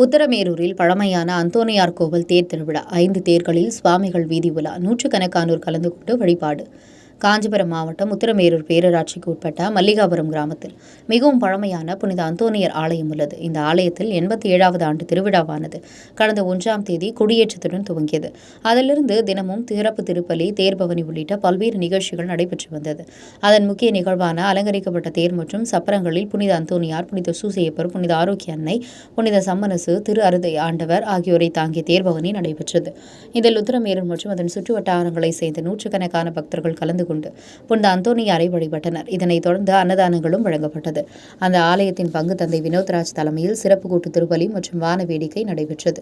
உத்தரமேரூரில் பழமையான அந்தோணியார் கோவில் தேர் திருவிழா. 5 தேர்களில் சுவாமிகள் வீதி உலா. நூற்றுக்கணக்கானோர் கலந்து கொண்டு வழிபாடு. காஞ்சிபுரம் மாவட்டம் உத்தரமேரூர் பேரூராட்சிக்கு உட்பட்ட மல்லிகாபுரம் கிராமத்தில் மிகவும் பழமையான புனித அந்தோணியர் ஆலயம் உள்ளது. இந்த ஆலயத்தில் 87வது ஆண்டு திருவிழாவானது கடந்த 1ஆம் தேதி கொடியேற்றத்துடன் துவங்கியது. அதிலிருந்து தினமும் திறப்பு திருப்பலி, தேர்பவனி உள்ளிட்ட பல்வேறு நிகழ்ச்சிகள் நடைபெற்று வந்தது. அதன் முக்கிய நிகழ்வான அலங்கரிக்கப்பட்ட தேர் மற்றும் சப்பரங்களில் புனித அந்தோணியார், புனித சூசையப்பர், புனித ஆரோக்கிய அன்னை, புனித சம்மனசு, திரு அருதை ஆண்டவர் ஆகியோரை தாங்கிய தேர்பவனி நடைபெற்றது. இதில் உத்தரமேரூர் மற்றும் அதன் சுற்று வட்டாரங்களை சேர்ந்த நூற்றுக்கணக்கான பக்தர்கள் கலந்து கொண்டு புனித அந்தோணியாரை வழிபட்டனர். இதனைத் தொடர்ந்து அன்னதானங்களும் வழங்கப்பட்டது. அந்த ஆலயத்தின் பங்கு தந்தை வினோத்ராஜ் தலைமையில் சிறப்பு கூட்டு திருப்பலி மற்றும் வான வேடிக்கை நடைபெற்றது.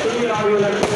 துணியாளர்கள்